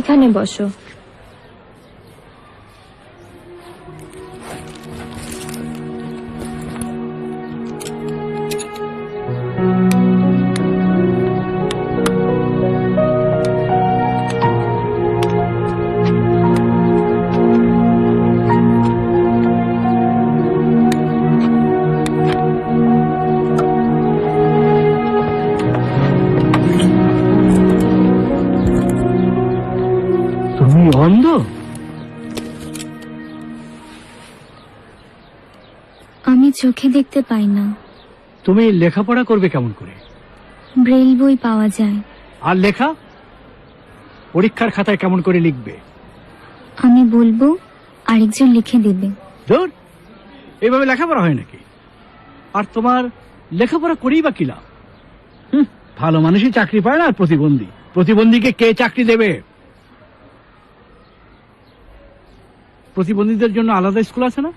এখানে বসো। তুমি অন্ধ? আমি চোখে দেখতে পাই না। তুমি লেখাপড়া করবে কেমন করে? ব্রেল বই পাওয়া যায়। আর লেখা পরীক্ষার খাতায় কেমন করে লিখবে? আমি বলবো, আরেকজন লিখে দেবে। ধুর, এইভাবে লেখাপড়া হয় নাকি? আর তোমার লেখাপড়া করেই বা কি লাভ? ভালো মানুষই চাকরি পায় না, আর প্রতিবন্ধীকে কে চাকরি দেবে? প্রতিবন্ধীদের জন্য আলাদা স্কুল আছে না?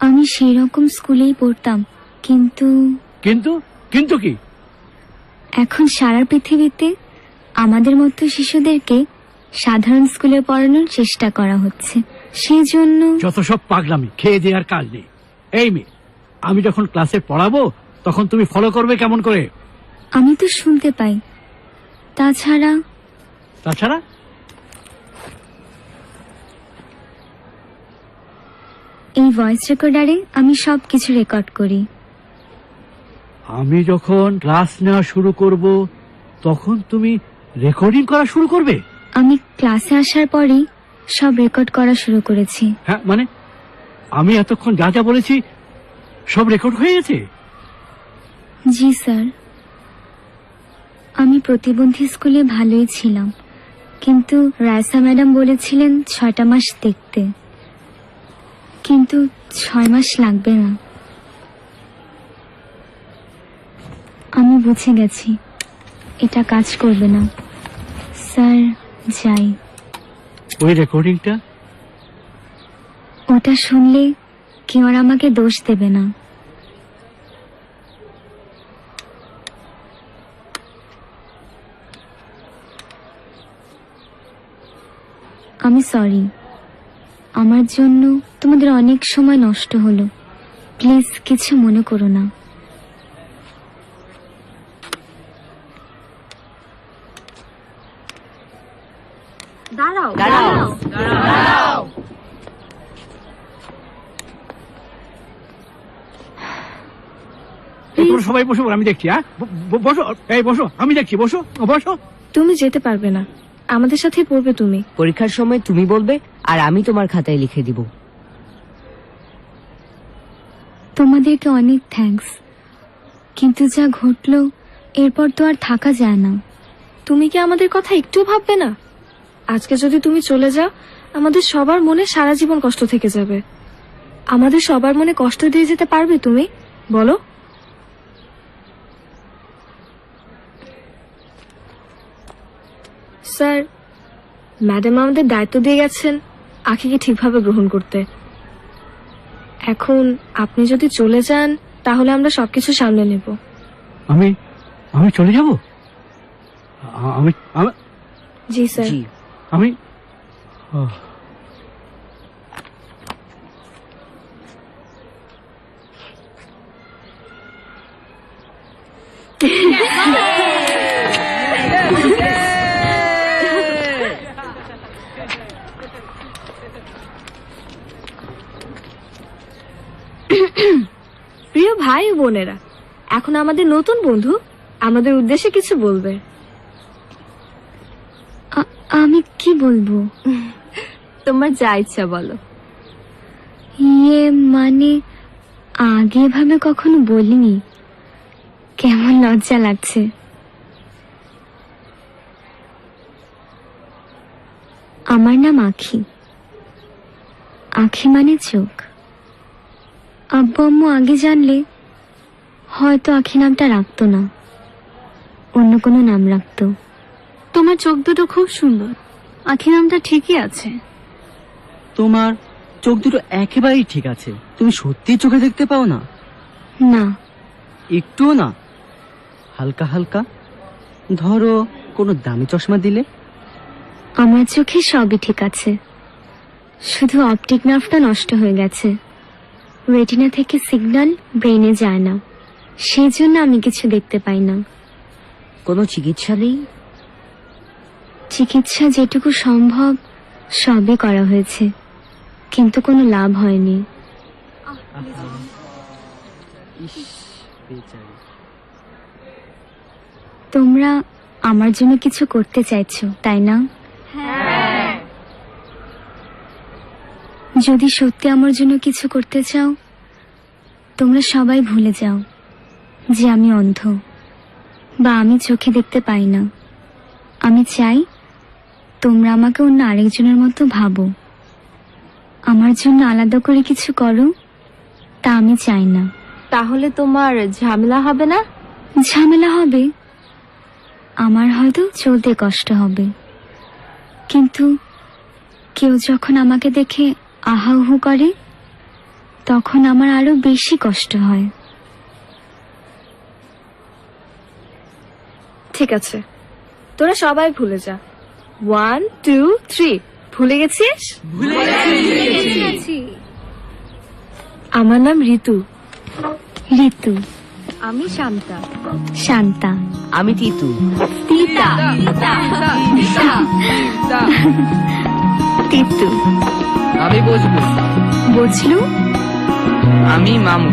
আমি সেই রকম স্কুলেই পড়তাম, কিন্তু কিন্তু কিন্তু কি? এখন সারা পৃথিবীতে আমাদের মতো শিশুদেরকে সাধারণ স্কুলে পড়ানোর চেষ্টা করা হচ্ছে। সেই জন্য যত সব পাগলামি, খেয়ে দিয়ে আর কাজ নেই। এই মেয়ে, আমি যখন ক্লাসে পড়াবো তখন তুমি ফলো করবে কেমন করে? আমি তো শুনতে পাই। তাছাড়া তাছাড়া এই ভয়েস রেকর্ডারে আমি সবকিছু রেকর্ড করি। আমি যখন ক্লাস নেওয়া শুরু করব তখন তুমি রেকর্ডিং করা শুরু করবে? আমি ক্লাসে আসার পরেই সব রেকর্ড করা শুরু করেছি। হ্যাঁ, মানে আমি এতক্ষণ যা যা বলেছি সব রেকর্ড হয়ে গেছে? জি স্যার। আমি প্রতিবন্ধী স্কুলে ভালোই ছিলাম, কিন্তু রায়সা ম্যাডাম বলেছিলেন 6টা মাস দেখতে, কিন্তু 6 মাস লাগবে না। আমি বুঝে গেছি এটা কাজ করবে না। স্যার, যাই। ওই রেকর্ডিংটা? ওটা শুনলে কেউ আর আমাকে দোষ দেবে না। আমি সরি, আমার জন্য তোমাদের অনেক সময় নষ্ট হলো। প্লিজ কিছু মনে করো না। দাঁড়াও দাঁড়াও দাঁড়াও। তোমরা সবাই বসো, আমি দেখছি। হ্যাঁ, বসো। এই বসো, আমি দেখছি। বসো বসো। তুমি যেতে পারবে না, আমাদের সাথেই পড়বে তুমি। পরীক্ষার সময় তুমি বলবে আর আমি তোমার খাতায় লিখে দিব। তোমাদেরকে অনেক থ্যাঙ্কস, কিন্তু যা ঘটলো এরপর তো আর থাকা যায় না। তুমি কি আমাদের কথা একটু ভাববে না? আজকে যদি তুমি চলে যাও, আমাদের সবার মনে সারা জীবন কষ্ট থেকে যাবে। আমাদের সবার মনে কষ্ট দিয়ে যেতে পারবে তুমি? বলো। স্যার, ম্যাডাম আমাদের দায়িত্ব দিয়ে গেছেন আখিকে ঠিকভাবে গ্রহণ করতে। এখন আপনি যদি চলে যান তাহলে আমরা সবকিছু সামলে নেব। আমি আমি চলে যাব? আমি জি স্যার। আমি প্রিয় ভাই ও বোনেরা, এখন আমাদের নতুন বন্ধু আমাদের উদ্দেশ্যে কিছু বলবে। আমি কি বলবো? তোমার যা ইচ্ছা বলো। মানে আগে ভাবে কখনো বলিনি, কেমন লজ্জা লাগছে। আমার নাম আখি। আখি মানে চোখ। আব্বু আম্মু আগে জানলে হয়তো আখি নামটা রাখতো না, অন্য কোনো নাম রাখতো। তোমার চোখ দুটো খুব সুন্দর, আখি নামটা ঠিকই আছে। তোমার চোখ দুটো একেবারেই ঠিক আছে। তুমি সত্যি চোখে দেখতে পাও না? না, একটুও না? হালকা হালকা? ধরো কোনো দামি চশমা দিলে? আমার চোখে সবই ঠিক আছে, শুধু অপটিক নার্ভটা নষ্ট হয়ে গেছে। রেটিনা থেকে সিগন্যাল ব্রেনে যায় না, সেই জন্য আমি কিছু দেখতে পাই না। কোনো চিকিৎসা নেই? চিকিৎসা যেটুকু সম্ভব সবই করা হয়েছে, কিন্তু কোনো লাভ হয়নি। ইস, বেচারি। তোমরা আমার জন্য কিছু করতে চাইছো, তাই না? যদি সত্যি আমার জন্য কিছু করতে চাও, তোমরা সবাই ভুলে যাও যে আমি অন্ধ বা আমি চোখে দেখতে পাই না। আমি চাই তোমরা আমাকে অন্য আরেকজনের মতো ভাবো। আমার জন্য আলাদা করে কিছু করো, তা আমি চাই না। তাহলে তোমার ঝামেলা হবে না? ঝামেলা হবে, আমার হয়তো চলতে কষ্ট হবে, কিন্তু কেউ যখন আমাকে দেখে আহাউহু করে তখন আমার আরো বেশি কষ্ট হয়। ঠিক আছে, তোরা সবাই ভুলে যা। 1 2 3। ভুলে গেছিস? আমার নাম ঋতু। ঋতু। আমি শান্তা। শান্তা। আমি তিতু। তিতা। তিতু। আমি বসবো। বুঝলু? আমি মামু।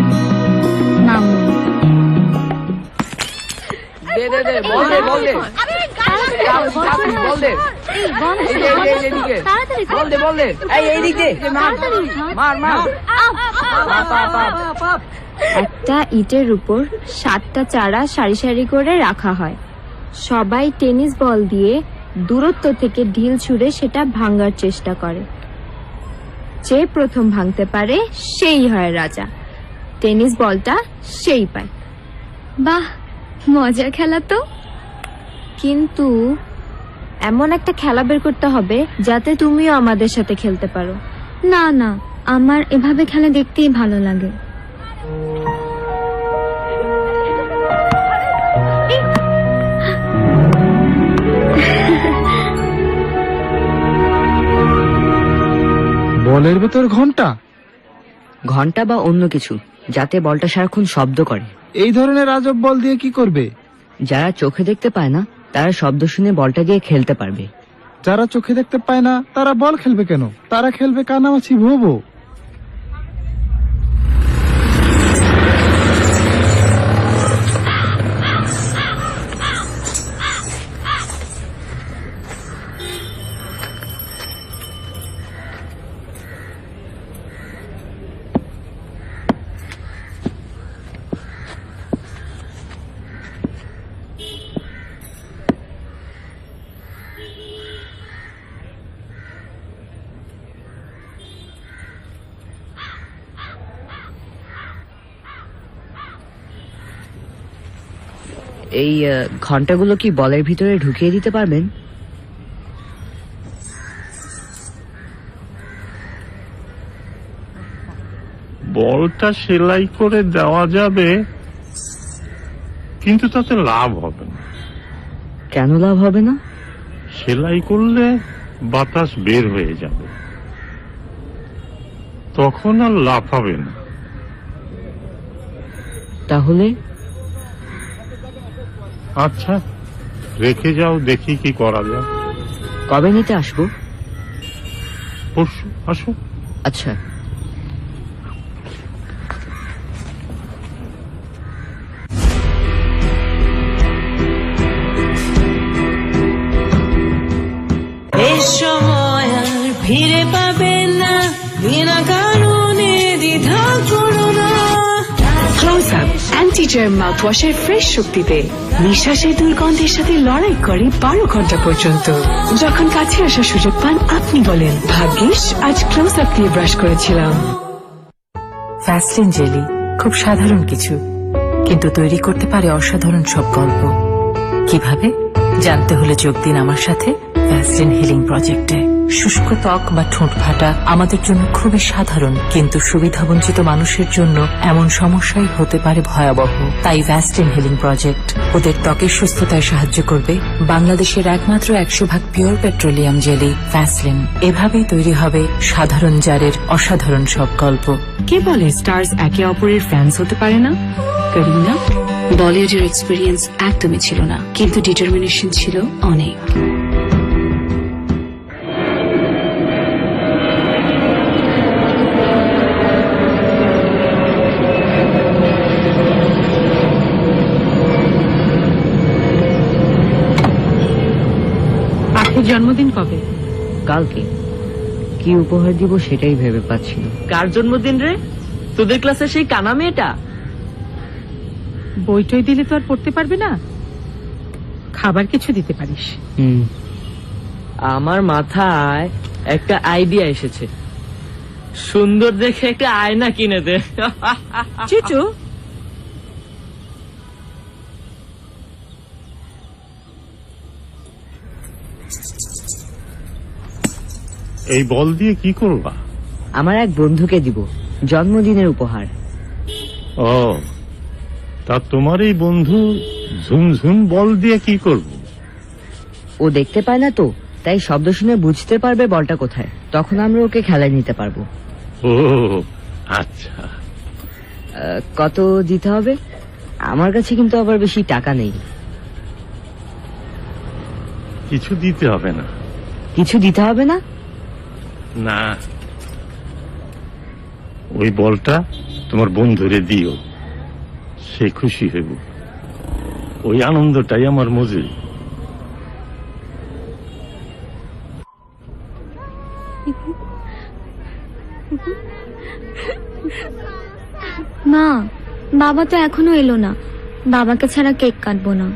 মামু। দে দে দে, বল দে বল দে। বল দে। বল দে বল দে। এই এইদিক দে। মার মার। একটা ইটের উপর 7টা চারা সারি সারি করে রাখা হয়। সবাই টেনিস বল দিয়ে দূরত্ব থেকে ঢিল ছুঁড়ে সেটা ভাঙার চেষ্টা করে। যে প্রথম ভাঙতে পারে সেই হয় রাজা। টেনিস বলটা সেই পায়। বাহ, মজার খেলা তো। কিন্তু এমন একটা খেলা বের করতে হবে যাতে তুমিও আমাদের সাথে খেলতে পারো। না না, আমার এভাবে খেলা দেখতেই ভালো লাগে। বলের ভেতর ঘন্টা? ঘন্টা বা অন্য কিছু, যাতে বলটা সারাক্ষণ শব্দ করে। এই ধরনের আজব বল দিয়ে কি করবে? যারা চোখে দেখতে পায় না তারা শব্দ শুনে বলটা দিয়ে খেলতে পারবে। যারা চোখে দেখতে পায় না তারা বল খেলবে কেন? তারা খেলবে কানামাছি ভোবো। এই ঘন্টাগুলো কি বলের ভিতরে ঢুকিয়ে দিতে পারবেন? বলটা সেলাই করে দেওয়া যাবে, কিন্তু তাতে লাভ হবে না। কেন লাভ হবে না? সেলাই করলে বাতাস বের হয়ে যাবে, তখন আর লাভ হবে না। তাহলে? আচ্ছা, রেখে যাও, দেখি কি করা যায়। কবে নিতে আসবো? পরশু আসো। আচ্ছা। এই সময় আর ফিরে পাবে না, বিনা কারণে দ্বিধা করো না। ক্লোজ আপ অ্যান্টি জার্ম মাউথওয়াশের ফ্রেশ শক্তিতে নিঃশ্বাসের দুর্গন্ধের সাথে লড়াই করে 12 ঘন্টা পর্যন্ত। যখন কাছে আসার সুযোগ পান আপনি বলেন, ভাগ্যিস আজ ক্লোজ আপ দিয়ে ব্রাশ করেছিলাম। ভ্যাসলিন জেলি খুব সাধারণ কিছু, কিন্তু তৈরি করতে পারে অসাধারণ সব গল্প। কিভাবে জানতে হলে যোগ দিন আমার সাথে ভ্যাসলিন হিলিং প্রজেক্টে। শুষ্ক ত্বক বা ঠোঁট ফাটা আমাদের জন্য খুবই সাধারণ, কিন্তু সুবিধাবঞ্চিত মানুষের জন্য এমন সমস্যাই হতে পারে ভয়াবহ। তাই ভ্যাসলিন হিলিং প্রজেক্ট ওদের ত্বকের সুস্থতায় সাহায্য করবে। বাংলাদেশের একমাত্র 100% পিওর পেট্রোলিয়াম জেলি ভ্যাসলিন। এভাবেই তৈরি হবে সাধারণ জারের অসাধারণ সব গল্প। কে বলে স্টার্স একে অপরের ফ্যান্স হতে পারে না? করিনা, বলিউডের এক্সপেরিয়েন্স একদমই ছিল না, কিন্তু ডিটারমিনেশন ছিল অনেক। আখির জন্মদিন কবে? কালকে কি উপহার দিব সেটাই ভেবে পাচ্ছি না। কার জন্মদিন রে? তোদের ক্লাসে সেই কানা মেয়েটা? বইটই দিলে তো আর পড়তে পারবে না, খাবার কিছু দিতে পারিস। আমার মাথায় একটা আইডিয়া এসেছে, সুন্দর দেখে একটা আয়না কিনে দে। চুচু, এই বল দিয়ে কি করবা? আমার এক বন্ধুকে দিব জন্মদিনের উপহার। ও, তা তোমার এই বন্ধু ঝুমঝুম বল দিয়ে কি করব? ও দেখতে পায় না তো, তাই শব্দ শুনে বুঝতে পারবে বলটা কোথায়, তখন আমরা ওকে খেলায় নিতে পারবো। ও আচ্ছা, কত দিতে হবে? আমার কাছে কিন্তু আবার বেশি টাকা নেই। কিছু দিতে হবে না। কিছু দিতে হবে না? না, ওই বলটা তোমার বন্ধুরে দিও, সে খুশি হইব। ওই আনন্দটাই আমার মজুরি। মা, বাবা তো এখনো এলো না, বাবাকে ছাড়া কেক কাটবো না।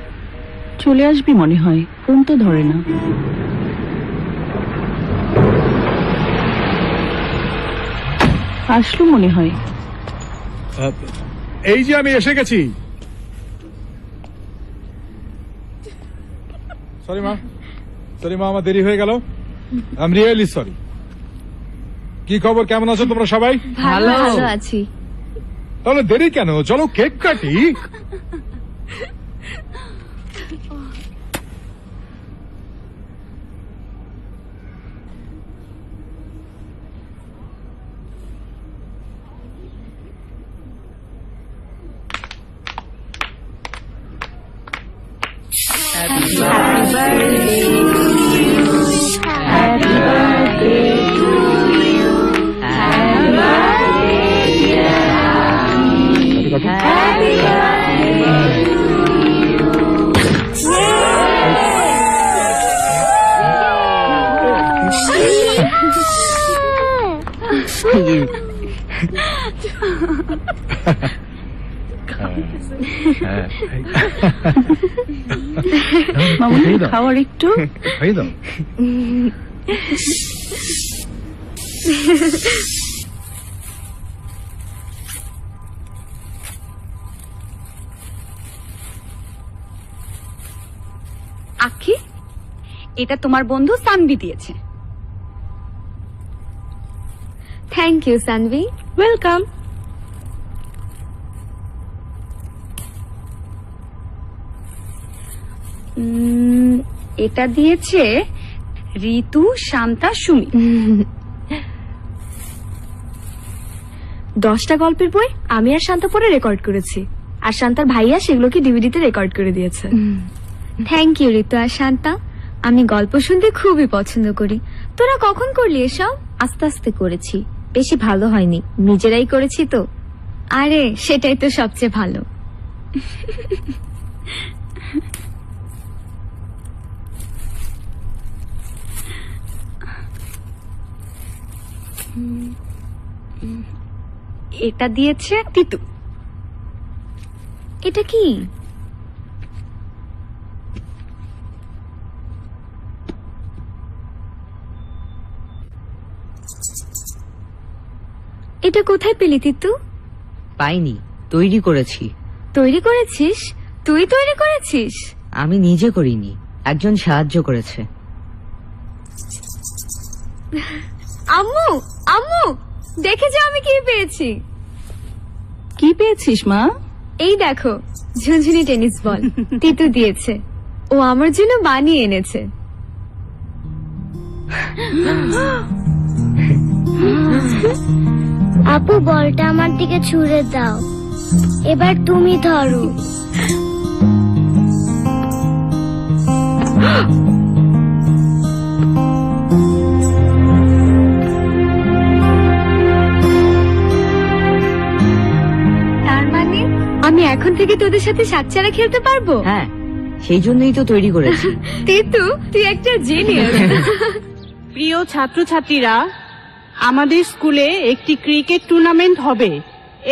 চলে আসবি মনে হয়, ফোন তো ধরে না। আসলো মনে হয়। এই যে আমি এসে গেছি। সরি মা, আমার দেরি হয়ে গেল। I am really sorry. কি খবর, কেমন আছো তোমরা সবাই? ভালো ভালো আছি। তাহলে দেরি কেন, চলো কেক কাটি। মামুনি, খাওয়ার একটু এই দাও। আখি, এটা তোমার বন্ধু সানভি দিয়েছে। Thank you Sanvi. ওয়েলকাম। এটা দিয়েছে ঋতু, শান্তা, সুমি। 10টা গল্পের বই আমি আর শান্তা পরে রেকর্ড করেছি, আর শান্তার ভাইয়া সেগুলোকে ডিভিডিতে রেকর্ড করে দিয়েছে। থ্যাংক ইউ ঋতু আর শান্তা, আমি গল্প শুনতে খুবই পছন্দ করি। তোরা কখন করলি এসব? আস্তে আস্তে করেছি, বেশি ভালো হয়নি, নিজেরাই করেছি তো। আরে সেটাই তো সবচেয়ে ভালো। এটা দিয়েছে তিতু। এটা কি? এটা কোথায় পেলি তিতু? পাইনি, তৈরি করেছি। তৈরি করেছিস? তুই তৈরি করেছিস? আমি নিজে করিনি, একজন সাহায্য করেছে। আম্মু আম্মু দেখে যাও আমি কি পেয়েছি। কি পেয়েছিস মা? এই দেখো ঝুনঝুনি টেনিস বল তিতু দিয়েছে, ও আমার জন্য বানিয়ে এনেছে। আপু বলটা আমার দিকে ছুঁড়ে দাও, এবার তুমি ধরো। তার মানে আমি এখন থেকে তোদের সাথে সাতচারা খেলতে পারবো? হ্যাঁ, সেই জন্যই তো তৈরি করেছি। তিতু তুই একটা জিনিয়াস। প্রিয় ছাত্রছাত্রীরা, আমাদের স্কুলে একটি ক্রিকেট টুর্নামেন্ট হবে।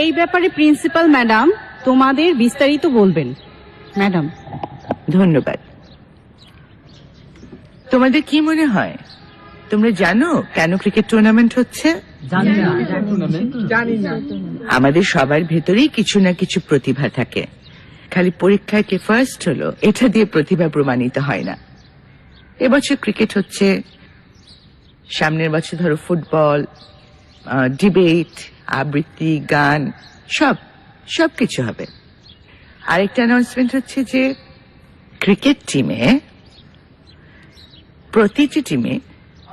এই ব্যাপারে প্রিন্সিপাল ম্যাডাম তোমাদের বিস্তারিত বলবেন। ম্যাডাম। ধন্যবাদ। তোমাদের কি মনে হয়, তোমরা জানো কেন ক্রিকেট টুর্নামেন্ট হচ্ছে? আমাদের সবার ভেতরেই কিছু না কিছু প্রতিভা থাকে, খালি পরীক্ষায় কে ফার্স্ট হলো এটা দিয়ে প্রতিভা প্রমাণিত হয় না। এবছর ক্রিকেট হচ্ছে, সামনের বছর ধরো ফুটবল, ডিবেট, আবৃত্তি, গান, সবকিছু হবে। আরেকটা অ্যানাউন্সমেন্ট হচ্ছে যে ক্রিকেট টিমে, প্রতিটি টিমে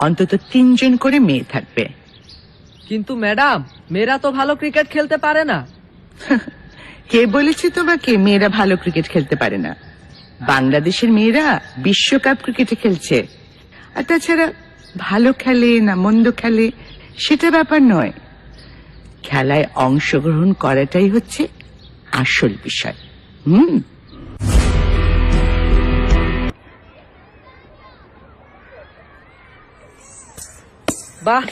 অন্তত 3 জন করে মেয়ে থাকবে। কিন্তু ম্যাডাম, মেয়েরা তো ভালো ক্রিকেট খেলতে পারে না। কে বলেছে তোমাকে মেয়েরা ভালো ক্রিকেট খেলতে পারে না? বাংলাদেশের মেয়েরা বিশ্বকাপ ক্রিকেটে খেলছে। আর তাছাড়া ভালো খেলে না মন্দ খেলে সেটা ব্যাপার নয়, খেলায় অংশগ্রহণ করাটাই হচ্ছে আসল বিষয়। বাহ,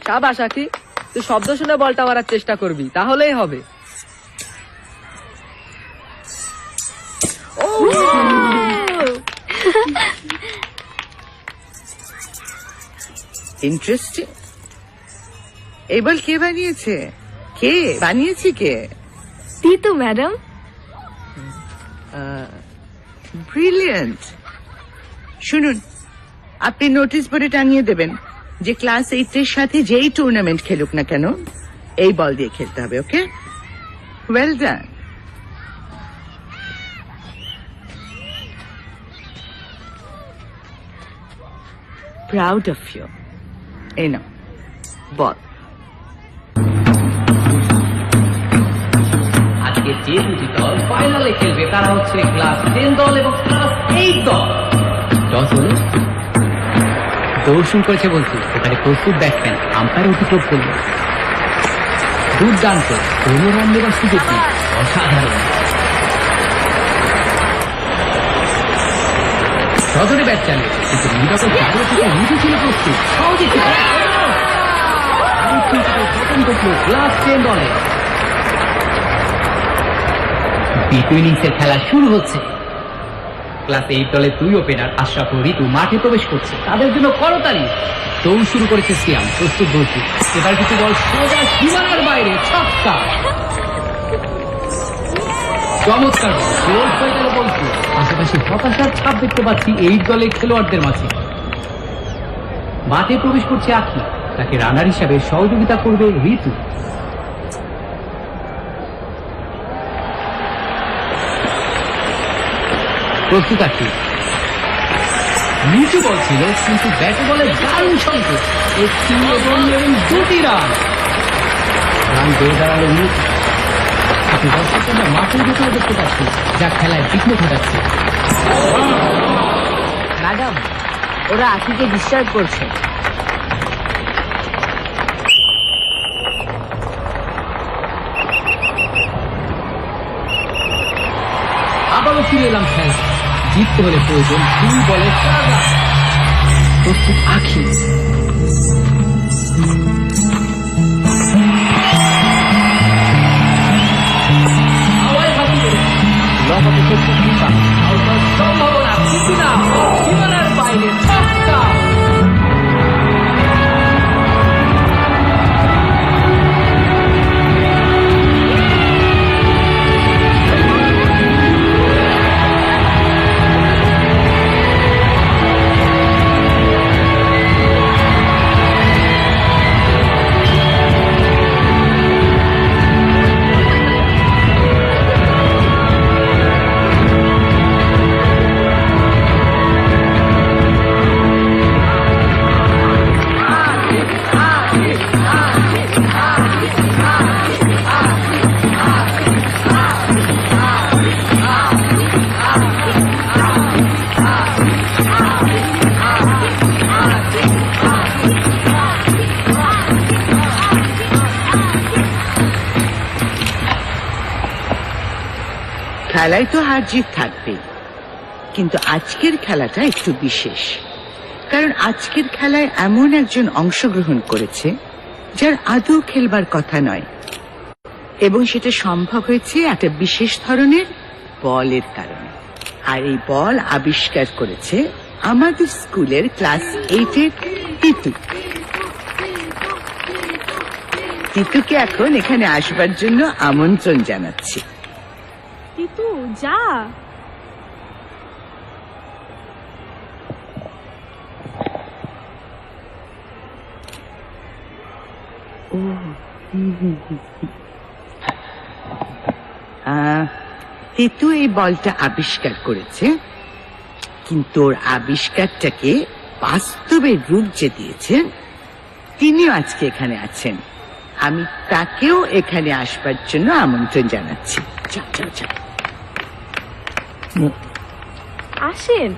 সাবাস আখি, তুই শব্দ শুনে বলটা মারার চেষ্টা করবি, তাহলেই হবে। ইন্টারেস্টিং। এই বল কে বানিয়েছে? কে বানিয়েছে? কে? তিতু ম্যাডাম। ব্রিলিয়ান্ট। শুনুন, আপনি নোটিশ বোর্ডে টাঙিয়ে দেবেন যে ক্লাস 8 এর সাথে যেই টুর্নামেন্ট খেলুক না কেন এই বল দিয়ে খেলতে হবে। Okay, well done. Proud of you. এই নাও বল। আজকে যে দুটি দল ফাইনালে খেলবে তারা হচ্ছে ক্লাস 10 দল এবং ক্লাস 8 দল। টস হলো, দৌড় শুরু করেছে বলছি, এখানে প্রস্তুত ব্যাটসম্যান আম্পায়ার অতিক্রম করল। দুর্দান্ত, কোনো রান নেবার সুযোগ নেই, অসাধারণ। সজনে ব্যাট চালিয়েছে, কিন্তু নিরাপদ জায়গা থেকে নিচে ছিল প্রস্তুত, সহজে ছিল। খতম করল ক্লাস 10 দলে। দ্বিতীয় ইনিংসের খেলা শুরু হচ্ছে। ক্লাস 8 দলের 2 ওপেনার আশরাফ ও ঋতু মাঠে প্রবেশ করছে, তাদের জন্য করতালি। দৌড় শুরু করেছে সিয়াম, প্রস্তুত বলছি। এবার কিছু বল সোজা সীমানার বাইরে, ছক্কা। চমৎকার গোল হয়ে গেল বলছি। পাশাপাশি হতাশার ছাপ দেখতে পাচ্ছি এই দলের খেলোয়াড়দের মাঝে। মাঠে প্রবেশ করছে আখি, তাকে রানার হিসাবে সহযোগিতা করবে ঋতু। প্রস্তুত আখি। নিচু বল ছিল, কিন্তু ব্যাটে বলে দারুণ সংকেত। একটি এবং দুটি রান পেয়ে দাঁড়ালো নিচু। দর্শকরা মাঠের ভিতরে দেখতে পাচ্ছি, যা খেলায় বিঘ্ন ঘটাচ্ছে। ম্যাডাম, ওরা আখিকে ডিস্টার্ব করছে। আবারও ফিরে এলাম খেলা। জিততে হলে প্রয়োজন 2 বলে 4 রান। প্রস্তুত আখি। সম্ভাবনা কিছু না, সীমানার বাইরে ছক্কা। খেলায় তো হার জিত থাকবেই, কিন্তু আজকের খেলাটা একটু বিশেষ, কারণ আজকের খেলায় এমন একজন অংশগ্রহণ করেছে যার আদৌ খেলবার কথা নয়, এবং সেটা সম্ভব হয়েছে একটা বিশেষ ধরনের বলের কারণে। আর এই বল আবিষ্কার করেছে আমাদের স্কুলের ক্লাস 8-এর তিতু। তিতুকে এখন এখানে আসবার জন্য আমন্ত্রণ জানাচ্ছি। তিতু যা। তিতু এই বলটা আবিষ্কার করেছে, কিন্তু ওর আবিষ্কারটাকে বাস্তবে রূপ যে দিয়েছেন তিনিও আজকে এখানে আছেন। আমি তাকেও এখানে আসবার জন্য আমন্ত্রণ জানাচ্ছি। চল চল চল। আসেন,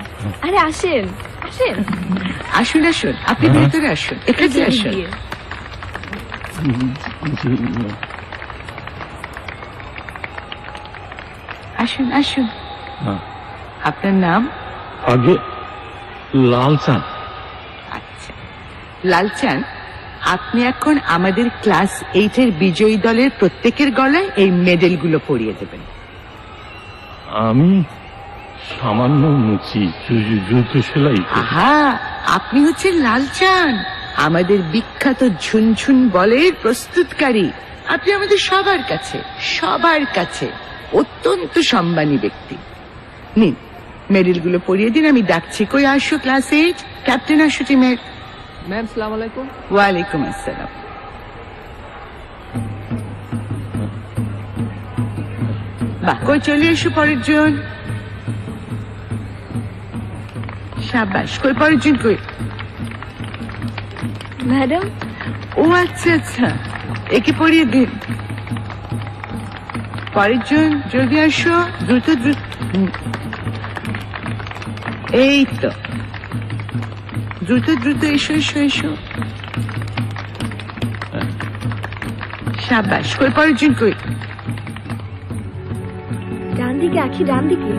আরে আসেন আসেন। আসুন আসুন, আপনি ভেতরে আসুন, এখানে আসুন। আসুন আসুন। আপনার নাম? আগে লালচাঁদ। আচ্ছা লালচাঁদ, আপনি এখন আমাদের ক্লাস 8-এর বিজয়ী দলের প্রত্যেকের গলায় এই মেডেলগুলো পরিয়ে দেবেন। আমি সামান্য মুচি জুতো সেলাই করি। আহা, আপনি হচ্ছেন লালচাঁদ, আমাদের বিখ্যাত ঝুনঝুন বলের প্রস্তুতকারী। আপনি আমাদের সবার কাছে অত্যন্ত সম্মানী ব্যক্তি। নিন মেডেলগুলো পরিয়ে দিন। আমি ডাকছি, কই আসো ক্লাস 8 ক্যাপ্টেন, আসো টিমের। ম্যাম সালাম আলাইকুম। ওয়ালাইকুম আসসালাম। বাহ, কই চলে এসো পরের জন। সাবাস, কই পরের জন কই? ম্যাডাম। ও আচ্ছা আচ্ছা, একে পরিয়ে দিন। পরের জন জলদি আসো, দ্রুত দ্রুত। এই তো, দ্রুত দ্রুত এসো এসো এসো। সাবাস, কই পরের জন কই? ডান দিকে আখি, ডান দিকে।